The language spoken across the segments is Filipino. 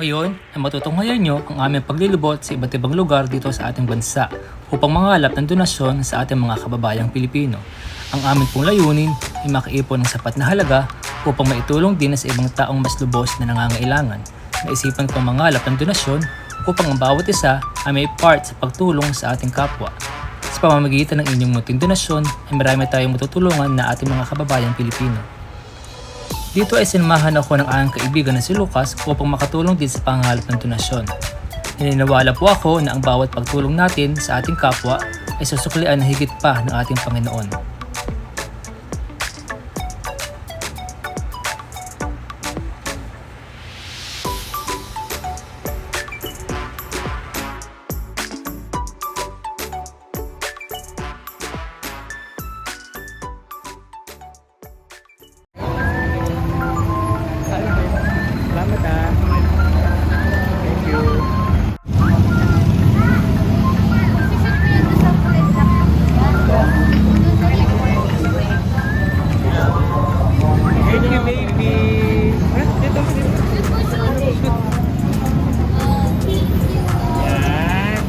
Ngayon ay matutunghayan nyo ang aming paglilibot sa iba't ibang lugar dito sa ating bansa upang mangalap ng donasyon sa ating mga kababayang Pilipino. Ang aming pong layunin ay makaipon ng sapat na halaga upang maitulong din sa ibang taong mas lubos na nangangailangan. Naisipan kong mangalap ng donasyon upang ang bawat isa ay may part sa pagtulong sa ating kapwa. Sa pamamagitan ng inyong munting donasyon ay marami tayong matutulungan na ating mga kababayang Pilipino. Dito ay sinamahan ako ng aking kaibigan na si Lucas upang makatulong din sa pangangalap ng donasyon. Naniniwala po ako na ang bawat pagtulong natin sa ating kapwa ay susuklian na higit pa ng ating Panginoon. Salamat Thank you. Thank you, baby. Dito. Yan.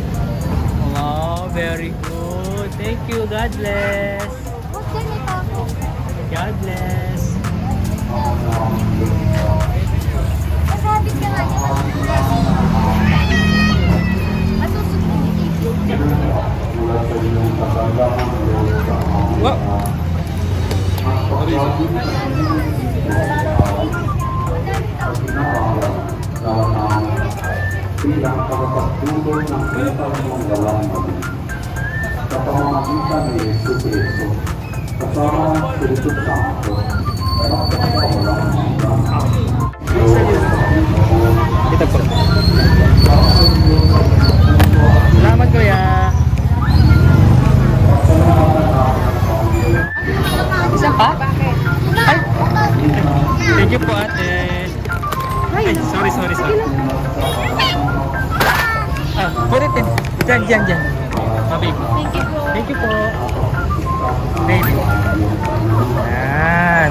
Wow, very good. Thank you. God bless. God bless. Wow. Bilang tagapagtulong ng mental mong galang sa pamamagitan ni Yesu Cristo, kasama ng Espiritu Santo, magpapawalang hanggan. Kita po. Salamat kuya. Isa pa? Ay! Thank you po ate. Ay, sorry. Put it in. Diyan. Baby. Thank you po. Baby. Yan.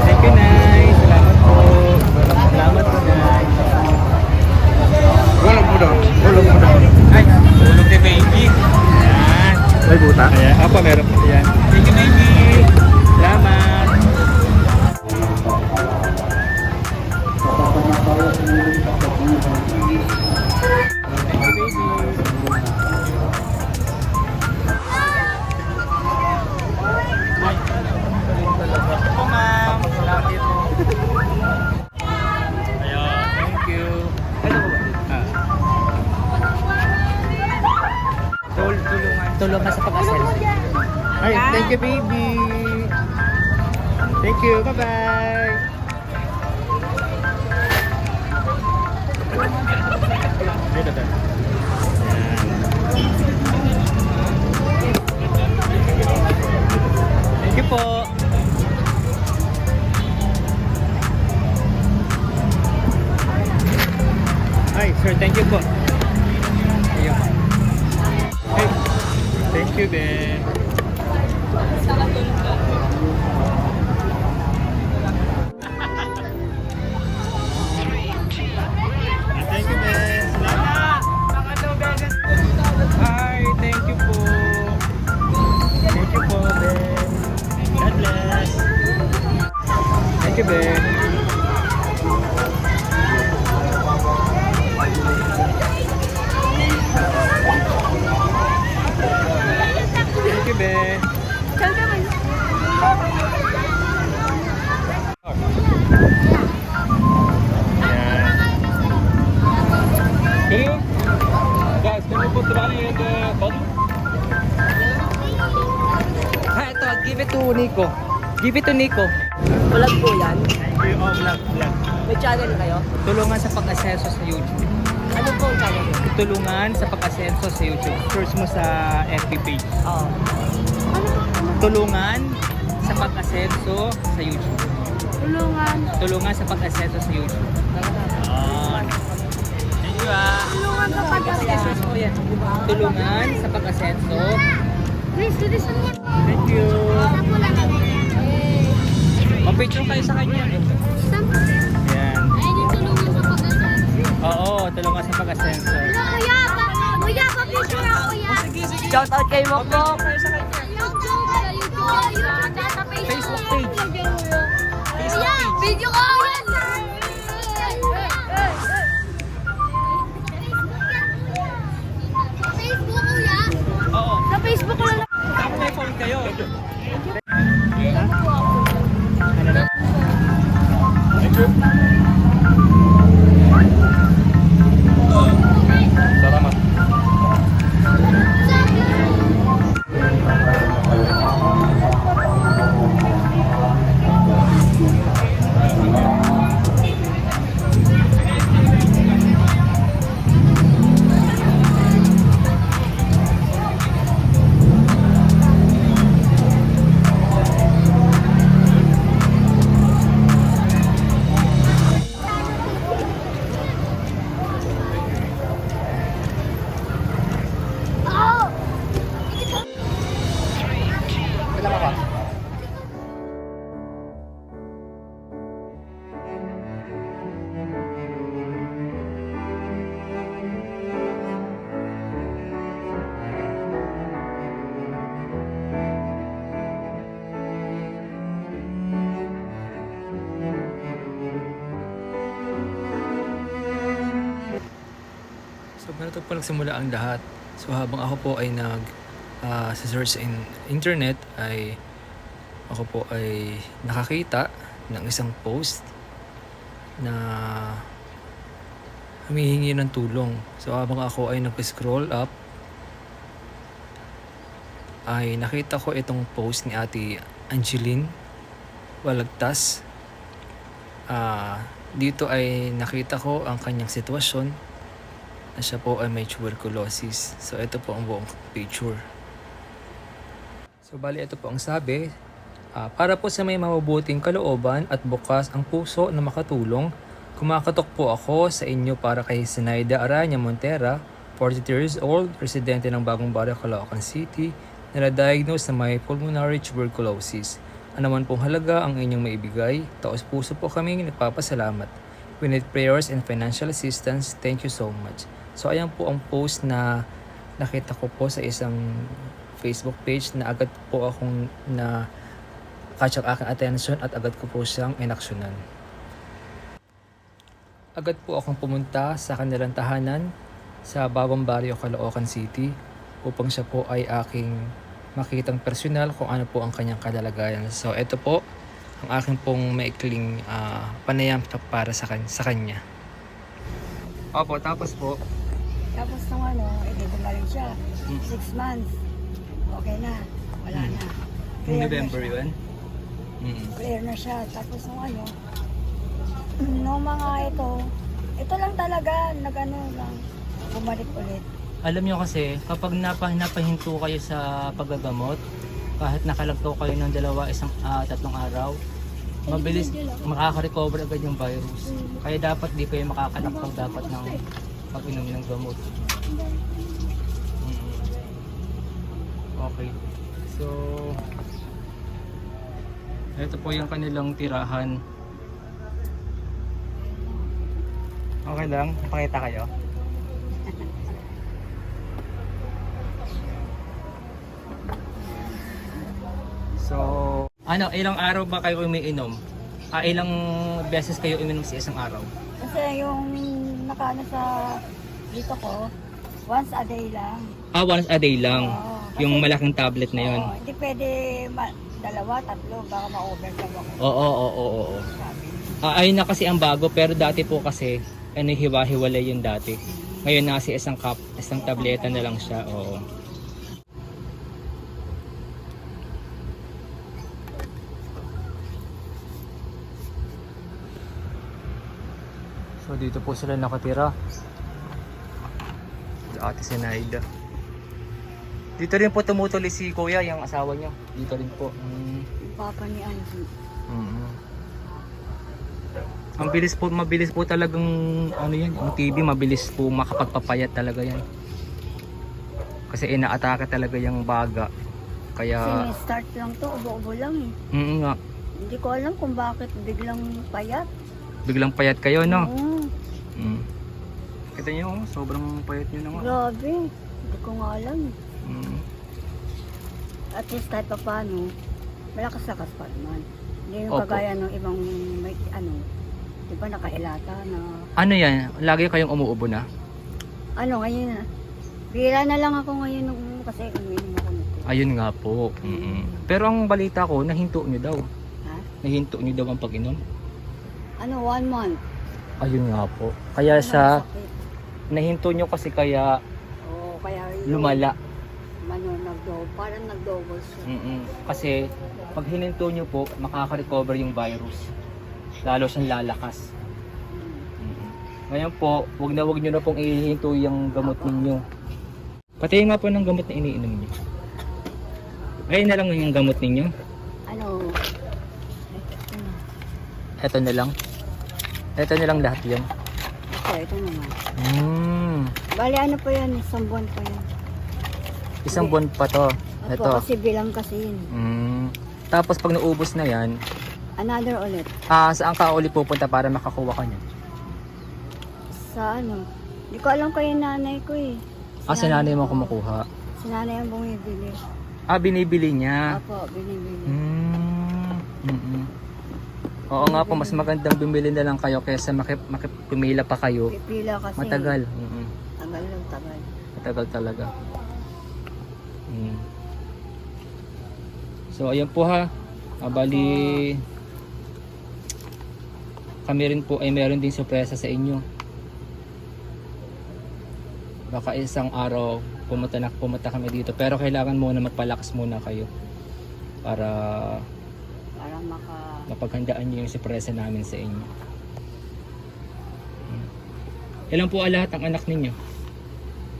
Thank you, Nay. Salamat po, Nay. Walang mo daw. Ay, tulog ni baby. Yan. May buta? Ayan, apa meron po yan. Thank you, baby. Salamat. Thank you, baby. Ay, po, ma'am. Salamat po. Ayun, thank you. Tulungan sa pag-asenso. Ay, thank you, baby. Thank you. Bye-bye. Dito. Thank you po. Ay, sir, thank you po. Ayun. Hey, thank you, Ben. Thank you, Ben. Salamat. Hi, thank you po. Thank you po, Ben. God bless. Thank you, Ben. Thank you, Ben. Hello. Guys, can you put the money in the bottle? Ito, give it to Nico. Give it to Nico. Vlog po yan. Thank you. Oh, vlog. May channel kayo? Tulungan sa pag-asenso sa YouTube. Ano po ang channel nyo? Tulungan sa pag-asenso sa YouTube. Search mo sa FB page. Oo. Tulungan sa sa pag-asenso sa YouTube. Tulungan. Tulungan sa pag-asenso sa YouTube. Thank you Tulungan sa pag-asenso. Oh, yan. Tulungan sa pag-asenso. Please, do this one. Thank you. Saan po lang Mapicture kayo sa kanya. Saan po? Yan. Ayun yung tulungan sa pag-asenso. Oo, tulungan sa pag-asenso. Kuya, pa-picture ako, kuya. Shout out kay Mokmok. Facebook page. Kuya, video ko yan. Facebook, kuya. Oo. Sa Facebook ko lang. Ako may phone kayo. Ano po ako? Ano na? Thank you. Salamat. So, ganito po nagsimula ang lahat. So, habang ako po ay sa search in internet, ay ako po ay nakakita ng isang post na humihingi ng tulong. So, habang ako ay nag-scroll up, ay nakita ko itong post ni Ate Angeline Walagtas. Dito ay nakita ko ang kanyang sitwasyon na siya po ay may tuberculosis. So, ito po ang buong picture. So, bali ito po ang sabi. Para po sa may mabubuting kalooban at bukas ang puso na makatulong, kumakatok po ako sa inyo para kay Zenaida Aranya Montera, 42 years old, residente ng Bagong Barrio, Caloocan City, na na-diagnose na may pulmonary tuberculosis. Ano man pong halaga ang inyong maibigay, taos puso po kami nagpapasalamat. We need prayers and financial assistance. Thank you so much. So, ayan po ang post na nakita ko po sa isang Facebook page na agad po akong catch ang aking attention at agad ko po siyang inaksyonan. Agad po akong pumunta sa kanilang tahanan sa Bagong Barrio, Caloocan City upang siya po ay aking makitang personal kung ano po ang kanyang kalalagayan. So, ito po ang aking pong maikling panayam para sa kanya. Opo, tapos po. Tapos nung edi gumaling siya. 6 months. Okay na. Wala na. Noong Clear November na siya. yun? Clear na siya. Tapos nung mga ito lang talaga, lang, bumalik ulit. Alam nyo kasi, kapag napahinto kayo sa paggagamot, kahit nakalagto kayo ng 2-3 araw, mabilis makaka-recover agad yung virus. Kaya dapat di kayo makakalaktaw dapat ng pag-inom ng gamot. Okay. So, ito po yung kanilang tirahan. Okay lang, pakita kayo. So, ilang araw ba kayo umiinom? Ilang beses kayo uminom sa isang araw? Kasi yung sa dito ko, once a day lang. Once a day lang. Oo. Yung Kasi- malaking tablet na yun. Hindi pwede 2, 3, baka ma-overcome ako. Oo. Sabi. Ayun na kasi ang bago, pero dati po kasi hiwa-hiwalay yung dati. Ngayon na kasi isang tableta na lang siya. Oo. So dito po sila nakatira. Ate Zenaida. Dito rin po tumutuloy si Kuya, yung asawa niyo. Dito rin po. Yung papa ni Angie. Mabilis po talagang ano yan, yung TV mabilis po makapagpapayat talaga yan. Kasi inaatake talaga yung baga. Kasi Kaya, may start lang to, ubo-ubo lang eh. nga, Hindi ko alam kung bakit biglang payat. biglang payat kayo, no? Oo, Kita nyo, oh, sobrang payat nyo na nga. grabe. Hindi ko nga alam eh. At least kahit pa paano, malakas-lakas pa naman. Hindi yung Opo. kagaya ng ibang may ano, di ba nakailata na, Ano yan? Lagi kayong umuubo na? ano ngayon na. Bira na lang ako ngayon kasi uminom ako nito. Ayun nga po. Pero ang balita ko, nahinto nyo daw. Ha? Nahinto nyo daw ang pag-inom? Ano, 1 month. Ayun nga po. Kaya siya, Masakit. nahinto nyo kasi kaya Oo, kaya yun, lumala. parang nag-double siya. Kasi pag hininto nyo po, makaka-recover yung virus. Lalo siyang lalakas. Ngayon po, wag nyo na pong ihinto yung gamot ninyo. Pati nga po ng gamot na iniinom nyo. Ngayon na lang yung gamot ninyo. Ano, Ito na lang. Ito na lang lahat yan. ito naman. Bali, ano pa yan, isang buwan pa yan. Isang buwan pa to. Opo, Ito. kasi bilang kasi yun. Tapos pag naubos na yan, Another ulit. saan ka uli pupunta para makakuha ka niya? Sa ano, hindi ko alam kayo nanay ko eh. Si nanay mo kumukuha. Si nanay ang bumibili. Binibili niya. Opo, binibili. Oo nga po, mas magandang bumili na lang kayo kaysa makipumila pa kayo. Pipila kasi. Matagal. Tagal lang, tagal. Matagal talaga. So ayan po ha. Bali kami rin po ay meron din sorpresa sa inyo. Baka isang araw pumunta kami dito, pero kailangan muna magpalakas muna kayo para mapaghandaan niyo yung sorpresa namin sa inyo. Ilan po lahat ang anak ninyo?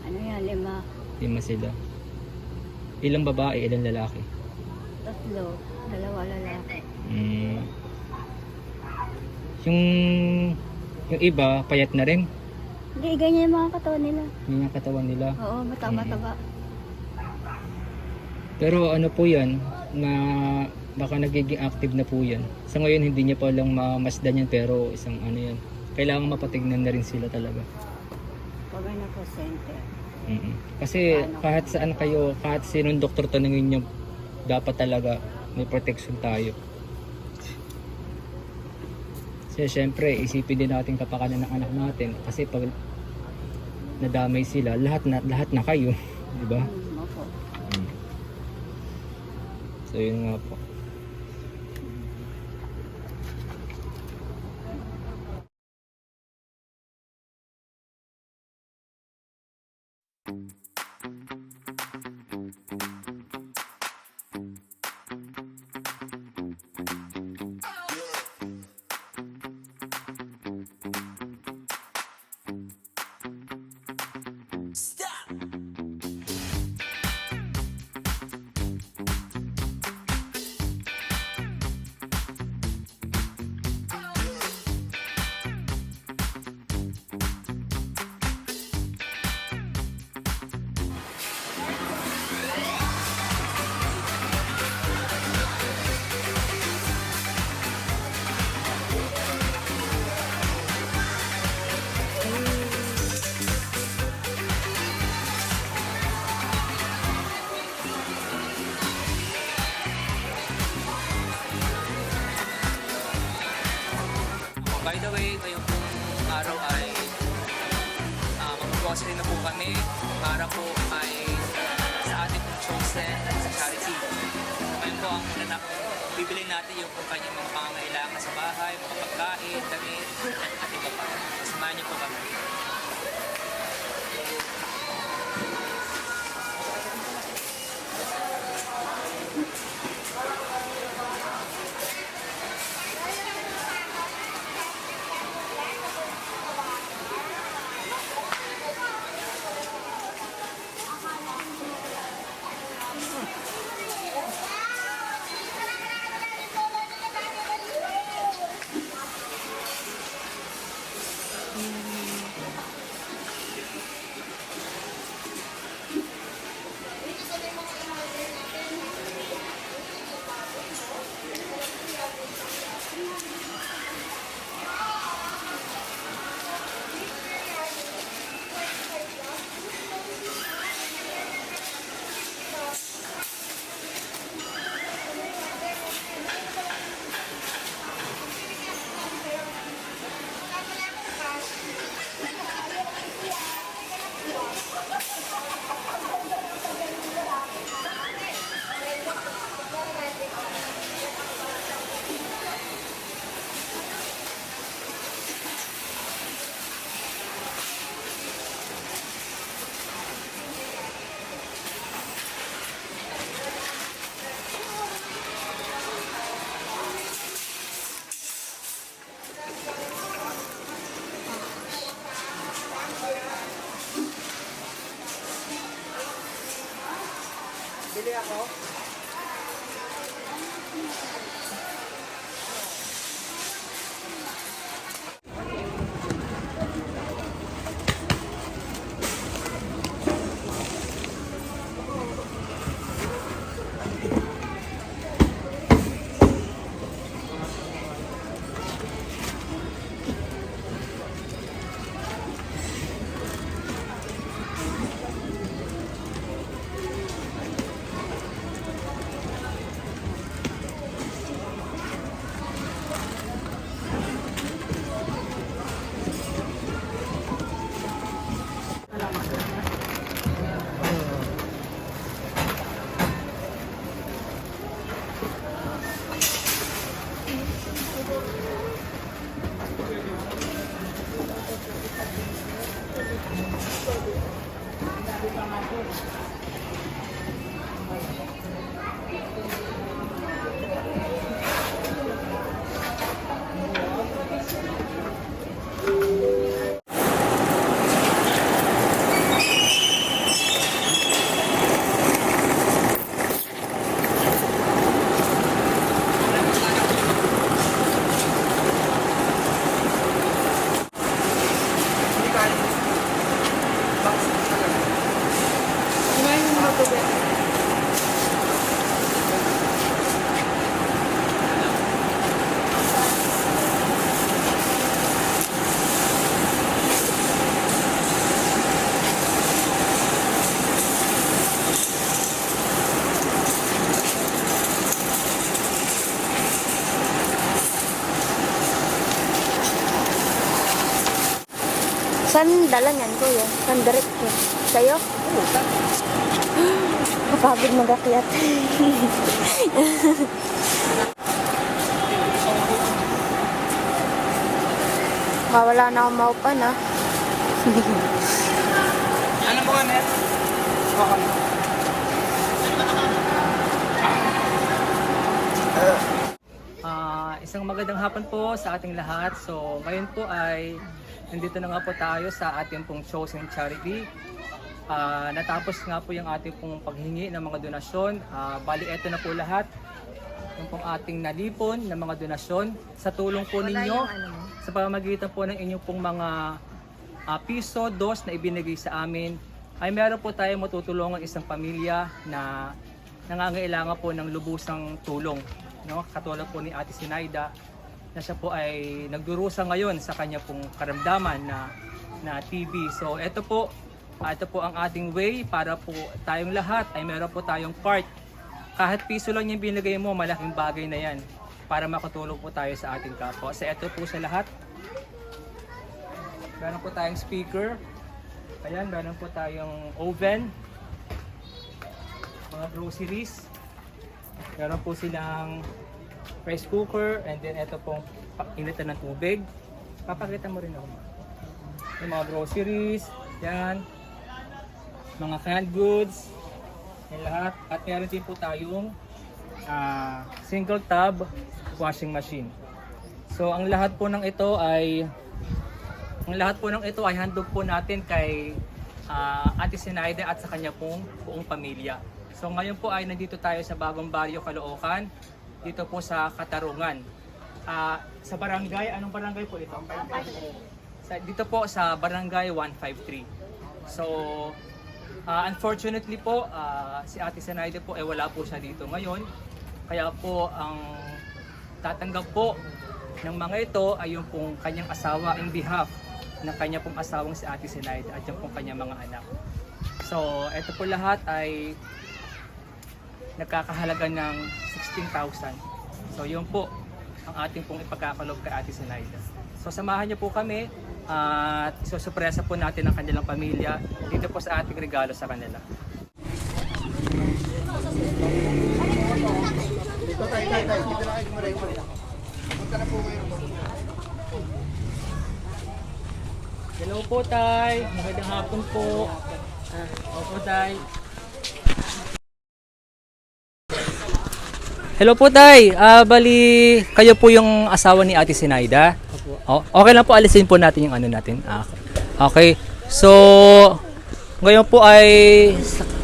Ano yan, 5. 5 sila. Ilang babae, ilang lalaki? 3, 2 lalaki. Yung iba, payat na rin. Hindi, ganyan yung mga katawan nila. Yung katawan nila. Oo, mataba-taba. Pero ano po yan, na baka nagiging active na po yan. Sa ngayon hindi niya pa lang mamasdan yan, pero isang ano yan. Kailangan mapatignan na rin sila talaga. Pag ano po, center. Kasi kahit saan kayo, kahit sinong doktor tanungin nyo, dapat talaga may protection tayo. Kasi syempre, isipin din natin kapakanan ng anak natin. Kasi pag nadamay sila, lahat na kayo. Di ba? Opo. So yun nga po. By the way, ngayong pong araw ay mag-grocery na po kami para po ay sa ating pong chosen sa charity. Ngayon po ang una na bibili natin yung kung kanyang mga pangangailangan sa bahay, mga pagkain, damit, at iba pa. Samahan niyo po kami. Saan dala niyan, kuya? Saan diretso? Sa'yo? Kapagod mag-akyat. Wala na akong maupan, ha? Ano po kami? Isang magandang hapon po sa ating lahat. So ngayon po ay nandito na nga po tayo sa ating pong chosen charity. Natapos nga po yung ating pong paghingi ng mga donasyon. Bali eto na po lahat. Yung pong ating nalipon ng mga donasyon sa tulong po ninyo sa pamamagitan po ng inyong pong mga piso, dos na ibinigay sa amin, ay meron po tayong matutulungan isang pamilya na nangangailangan po ng lubusang tulong. No? Katulad po ni Ate Sinaida na siya po ay nagdurusa ngayon sa kanya pong karamdaman na TB. So ito po ang ating way para po tayong lahat ay meron po tayong part. Kahit piso lang yung binigay mo, malaking bagay na yan para makatulong po tayo sa ating kapwa. So ito po sa lahat. Meron po tayong speaker. Ayan, meron po tayong oven. Mga groceries. Meron po silang rice cooker. And then ito pong initan ng tubig. Papakita mo rin ako. Yung mga groceries. Yan. Mga canned goods. Yan lahat. At meron din po tayong single tub washing machine. So ang lahat po ng ito ay handog po natin kay Ate Sinaida at sa kanya pong buong pamilya. So ngayon po ay nandito tayo sa Bagong Barrio, Caloocan, dito po sa Katarungan. Sa barangay, anong barangay po ito? Dito po sa barangay 153. So unfortunately po, si Ate Sinaida po ay wala po siya dito ngayon. Kaya po ang tatanggap po ng mga ito ay yung pong kanyang asawa in behalf ng kanya pong asawang si Ate Sinaida at yung pong kanyang mga anak. So ito po lahat ay nagkakahalaga ng 16,000. So yun po ang ating pong ipagkakalob kay Ate Sinaida. So samahan niyo po kami at isusurpresa po natin ang kanilang pamilya dito po sa ating regalo sa kanila. Hello po, Tay. Magandang hapon po. Opo, Tay. Hello po, Tay. Bali, kayo po yung asawa ni Ate Sinaida? Opo. Okay lang po, alisin po natin yung ano natin. Okay. So, ngayon po ay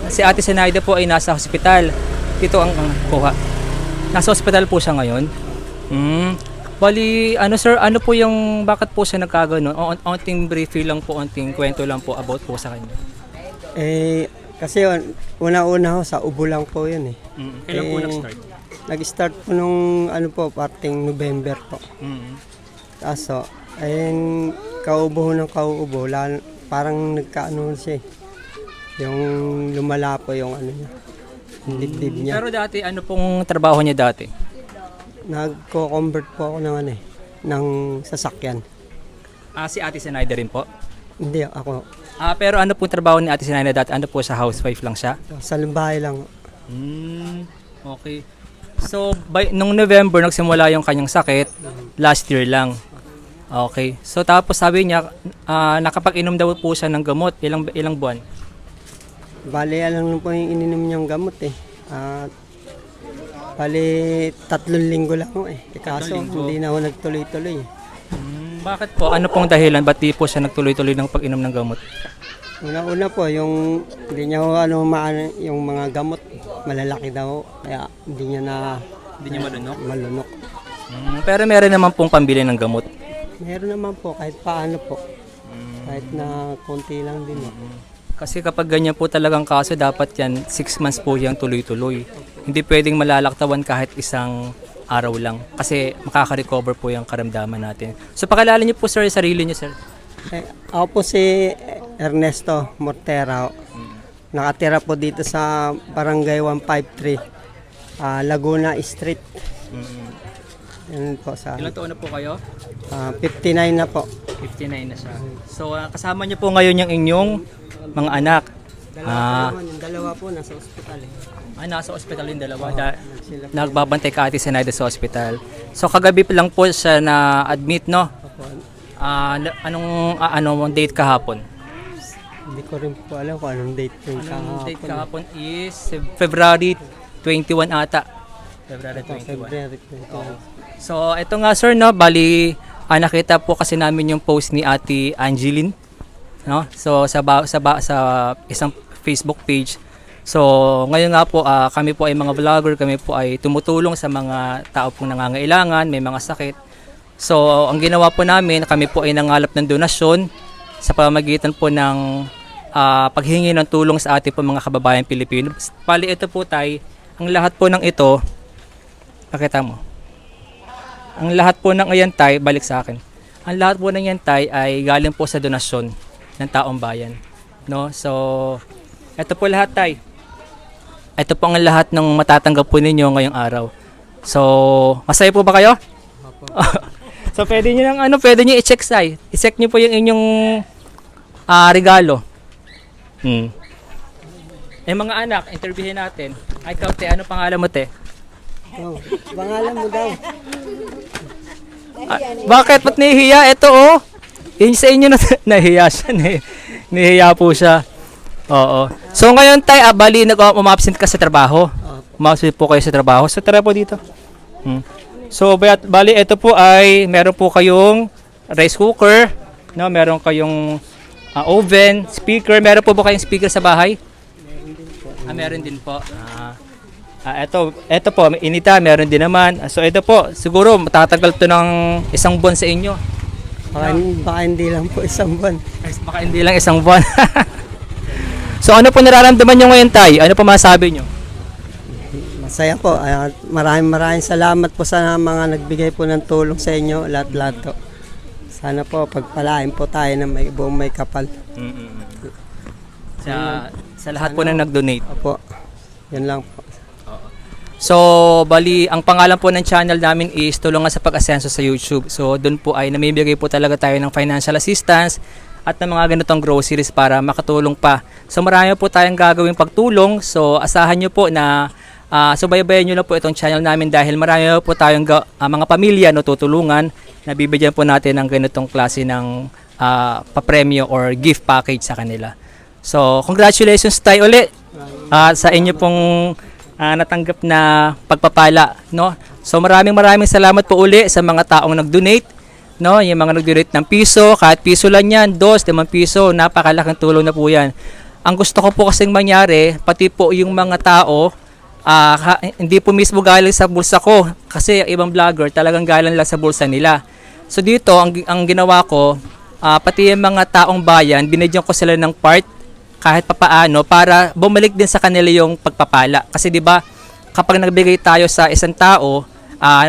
si Ate Zenaida po ay nasa hospital. Dito ang kuha. Nasa hospital po siya ngayon. Bali, ano sir, ano po yung, bakit po siya nagkaganon? Onting briefing lang po, onting kwento lang po about po sa kanya. Kasi una-una ho, sa ubo lang po yun eh. Kailan po nag-start? Nag-start po nung parting November po. Kaso, ayun, kauubo ho ng kauubo, parang nagkaano siya eh. Yung lumala po yung niya, yung dibdib niya. Pero dati, ano pong trabaho niya dati? Nagko-convert po ako ng sasakyan. Si Ate Zenaida rin po? Hindi, ako. Pero ano pong trabaho ni Ate Zenaida dati? Ano po sa housewife lang siya? Sa bahay lang. Okay. So, nung November, nagsimula yung kanyang sakit, last year lang. Okay. So, tapos sabi niya, nakapag-inom daw po siya ng gamot. Ilang buwan? Bali, alam po yung ininom niyang gamot eh. Bali, 3 linggo lang ho eh. Kaso, hindi na ako nagtuloy-tuloy. Bakit po? Ano pong dahilan? Ba't di po siya nagtuloy-tuloy ng pag-inom ng gamot? Una-una po, yung hindi niya yung mga gamot, malalaki daw. Kaya hindi niya malunok. Pero meron naman pong pambili ng gamot. Meron naman po, kahit paano po. Kahit na konti lang din. Kasi kapag ganyan po talagang kaso, dapat yan 6 months po yung tuloy-tuloy. Hindi pwedeng malalaktawan kahit isang araw lang. Kasi makaka-recover po yung karamdaman natin. So pakilala niyo po sir, sarili niyo sir. Ako po si Ernesto Mortera. Nakatira po dito sa Barangay 153, Laguna Street. Yan po sa Ilang taon na po kayo? 59 na po. 59 na siya. So kasama niyo po ngayon yung inyong mga anak. Yung dalawa po nasa ospital eh. Nasa ospital yung dalawa. Nagbabantay ka Ate Zenaida sa ospital. So kagabi pa lang po siya na-admit, no? Anong date kahapon? Hindi ko rin po alam kung anong date po yung Anong date kahapon is February 21 ata. February 21. So ito nga sir, no? Bali, nakita po kasi namin yung post ni Ate Angeline, no? So sa isang Facebook page. So ngayon nga po kami po ay mga vlogger, kami po ay tumutulong sa mga tao pong nangangailangan, may mga sakit. So ang ginawa po namin, kami po ay nangalap ng donasyon sa pamamagitan po ng paghingi ng tulong sa ating po mga kababayan Pilipino. Pali ito po tay, ang lahat po ng ito, pakita mo. Ang lahat po ng ayan tay, balik sa akin. Ang lahat po ng yan tay ay galing po sa donasyon ng taong bayan, no? So ito po lahat tay. Ito po ang lahat ng matatanggap po ninyo ngayong araw. So masaya po ba kayo? So pwede niyo pwede niyo i-check tay. I-check niyo po yung inyong regalo. Mga anak, interviewin natin. Ay, ikaw te, ano pangalan mo te? Pangalan mo daw. Bakit? Ba't nahihiya? Ito oh. Yun sa inyo na nahihiya siya. Nahihiya po siya. Oo. So ngayon tay, bali umabsent ka sa trabaho. Umabsent po kayo sa trabaho. So tara po dito. So bali ito po ay meron po kayong rice cooker, no? Meron kayong oven, speaker. Meron po ba kayong speaker sa bahay? Meron din po. Ito po, inita, meron din naman. So ito po, siguro matatagal to ng 1 buwan sa inyo. Baka hindi lang po 1 buwan. Baka hindi lang 1 buwan. So ano po nararamdaman nyo ngayon tay? Ano po masabi nyo? Masaya po. Maraming salamat po sa mga nagbigay po ng tulong sa inyo. Lahat-lahat po. Sana po pagpalain po tayo ng buong may kapal. Sa lahat po na nag-donate. Opo. Yan lang po. So, bali, ang pangalan po ng channel namin is Tulungan sa Pag-asenso sa YouTube. So, doon po ay namibigay po talaga tayo ng financial assistance at ng mga ganitong groceries para makatulong pa. So, marami po tayong gagawing pagtulong. So, asahan nyo po na subaybayan nyo na po itong channel namin dahil marami po tayong mga pamilya no, tutulungan na bibigyan po natin ng ganitong klase ng papremyo or gift package sa kanila. So, congratulations tayo ulit sa inyo pong natanggap na pagpapala, no? So maraming salamat po uli sa mga taong nag-donate, no? Yung mga nag-donate ng piso, kahit piso lang yan, 2, 5 piso, napakalaking tulong na po yan. ang gusto ko po kasing mangyari, pati po yung mga tao, hindi po mismo galing sa bulsa ko. Kasi ibang vlogger talagang galing lang sa bulsa nila. So dito, ang ginawa ko, pati yung mga taong bayan, binigyan ko sila ng part kahit papaano para bumalik din sa kanila yung pagpapala. Kasi 'di ba, kapag nagbigay tayo sa isang tao,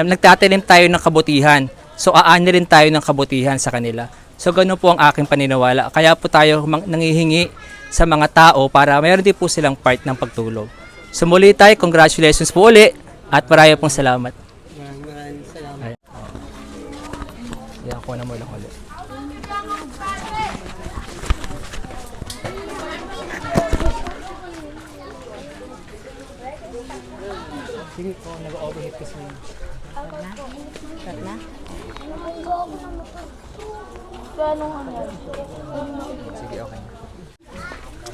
nagtatanim tayo ng kabutihan. So aani rin tayo ng kabutihan sa kanila. So ganun po ang aking paniniwala. Kaya po tayo nangihingi sa mga tao para mayroon din po silang part ng pagtulong. So muli tayo, congratulations po uli at marami pong salamat. Maraming salamat. Yan ko na mo lang ulit. Sige po, nag-overheat kasi. Sige, okay.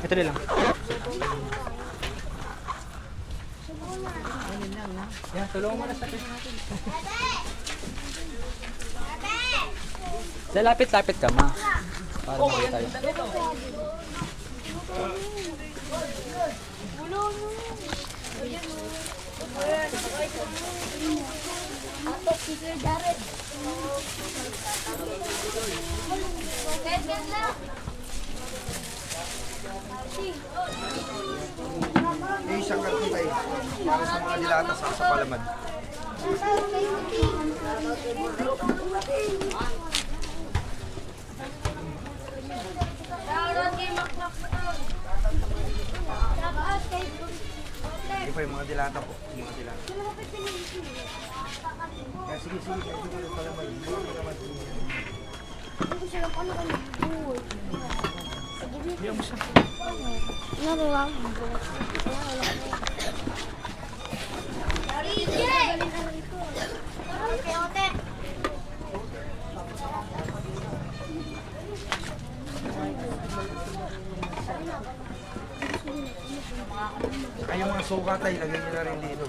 Ito na lang. Yan, tulungan mo na sa pesa natin. Lapit-lapit ka, ma. Para makita tayo. Isang karton tayo para sa mga dilata sa palaman. Ito po yung mga dilata po. Mga dilata. Kaya sige, ito yung palaman. Ay, yung mga suka tayo, lagyan nyo na rin dito.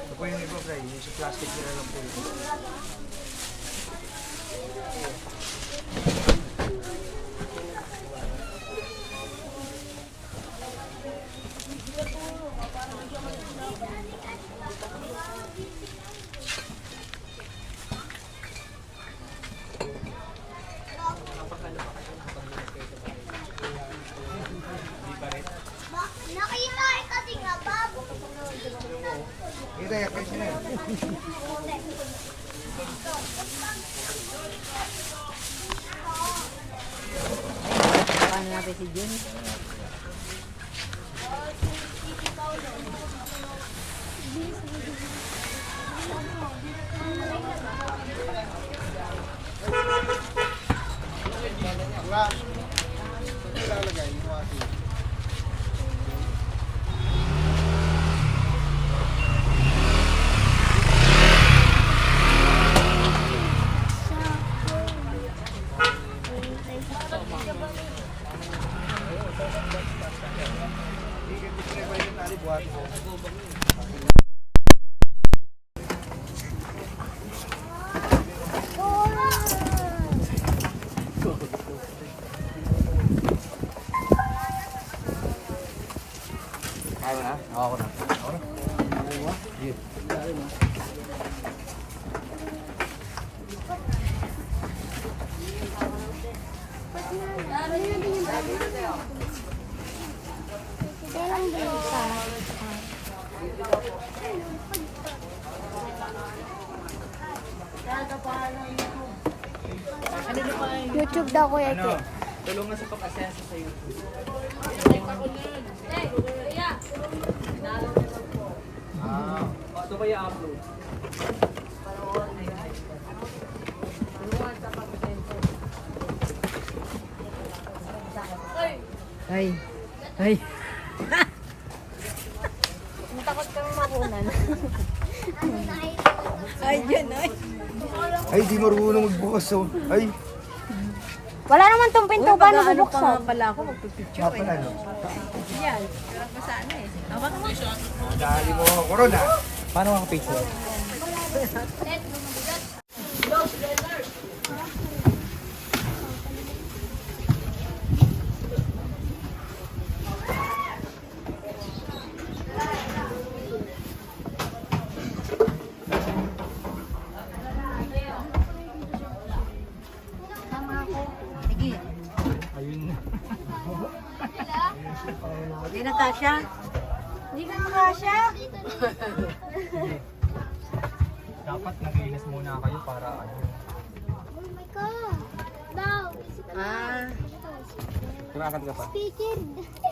Ito po yung iba, Bray. Yung sa plastic nila lang po. Kita ya, kayak sini. Paano natin si Jun? Ako na? Ako na. YouTube daw ko yan. Tulungan sa pag-asenso sa YouTube. Ito ba i-upload? Ay. Takot kami makunan. Ay, Jun, ay. Ay, di marunong magbukas oh. Ay, Wala naman tong pinto. Paano bubuksan? Pala ako magpipicture. kapal ano. Yan. Pero pa sana eh. Dali mo ako corona. Paano ako picture? Sige. Ayun. Hindi na kasya. Hindi na kasya. Dapat naglinis muna kayo para ano. Ah, Kumakanta ka pa.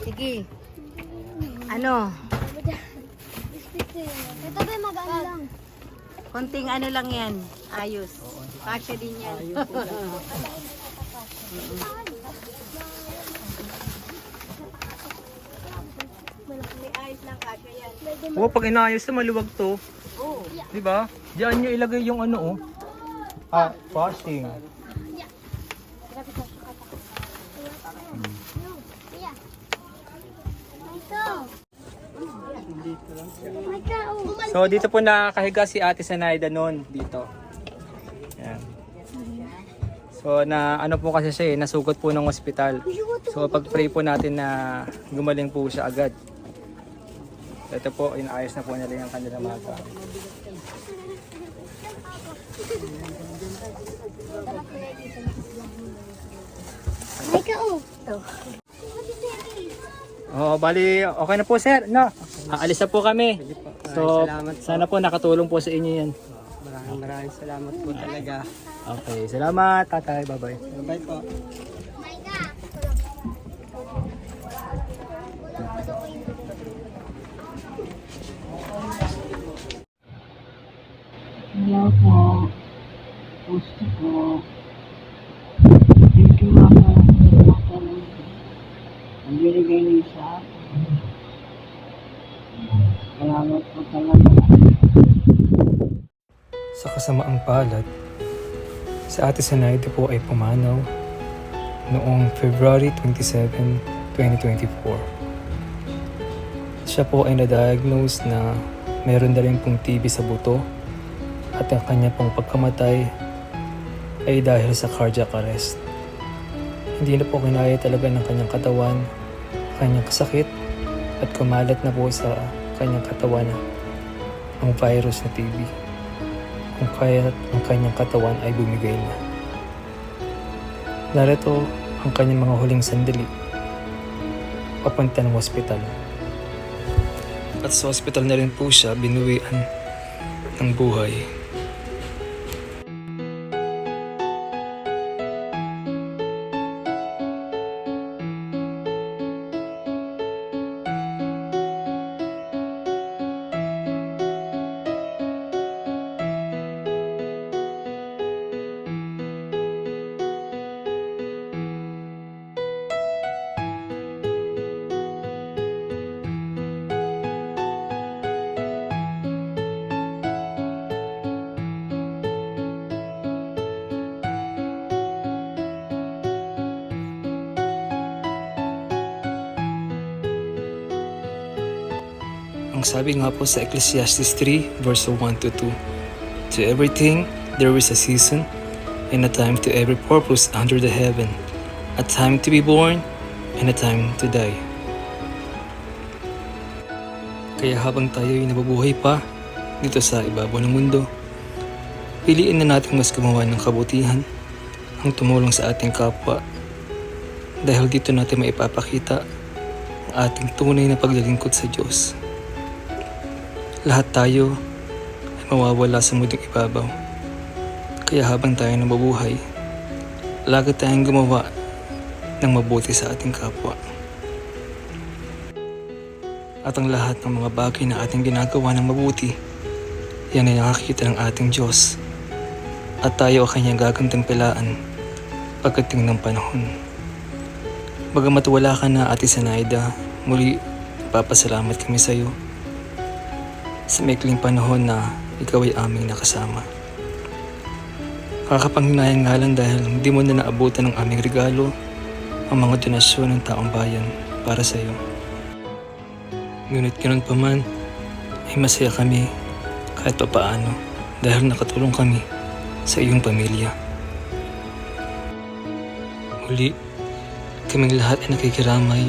sige. Ano? Ito ba maganda lang? Konting ano lang yan. Ayos. Kasya din yan. May ayos lang kasya yan. Oo, pag inayos na maluwag to. Oo. Di ba? Diyan nyo ilagay yung ano oh. Fasting. So dito po nakakahiga si Ate Sanaida noon dito. Yan. So na ano po kasi siya nasugot po ng ospital. So pag-pray po natin na gumaling po siya agad. Ito po, inaayos na po nila yung kanilang mga gamit. Oh, bali, okay na po sir. No, aalis na po kami. So, Salamat po. sana po nakatulong po sa inyo yan. Maraming salamat po talaga. Okay, salamat tatay. Bye-bye. Bye po. Hello po. Gusto po. Thank you mama. Ang binigay niyo sa akin. Salamat po talaga. Sa kasamaang palad, si Ate Sanaida po ay pumanaw noong February 27, 2024. Siya po ay na-diagnose na meron na rin pong TB sa buto at ang kanya pong pagkamatay ay dahil sa cardiac arrest. Hindi na po kinaya talaga ng kanyang katawan, kanyang kasakit at kumalat na po sa kanyang katawan ang virus na TB. Kung kaya ang kanyang katawan ay bumigay na. Narito ang kanyang mga huling sandali papunta ng ospital. At sa ospital na rin po siya binuwian ng buhay. Ang sabi nga po sa Ecclesiastes 3 verse 1 to 2, "To everything there is a season, and a time to every purpose under the heaven, a time to be born, and a time to die." Kaya habang tayo'y nabubuhay pa dito sa ibabaw ng mundo, piliin na natin mas gumawa ng kabutihan, ang tumulong sa ating kapwa, dahil dito natin maipapakita ang ating tunay na paglilingkod sa Diyos. Lahat tayo ay mawawala sa mundong ibabaw. Kaya habang tayo nabubuhay, lagi tayong gumawa ng mabuti sa ating kapwa. At ang lahat ng mga bagay na ating ginagawa ng mabuti, yan ay nakakita ng ating Diyos. At tayo ay kanyang gagantimpalaan pagdating ng panahon. Bagamat wala ka na, Ate Sanaida, muli papasalamat kami sa iyo sa maikling panahon na ikaw ay aming nakasama. Kakapanghinayang nga lang dahil hindi mo na naabutan ng aming regalo, ang mga donasyon ng taong bayan para sa iyo. Ngunit ganun pa man, ay masaya kami kahit papaano dahil nakatulong kami sa iyong pamilya. Muli, kaming lahat ay nakikiramay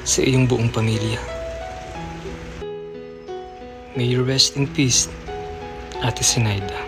sa iyong buong pamilya. May you rest in peace, Ate Sinaida.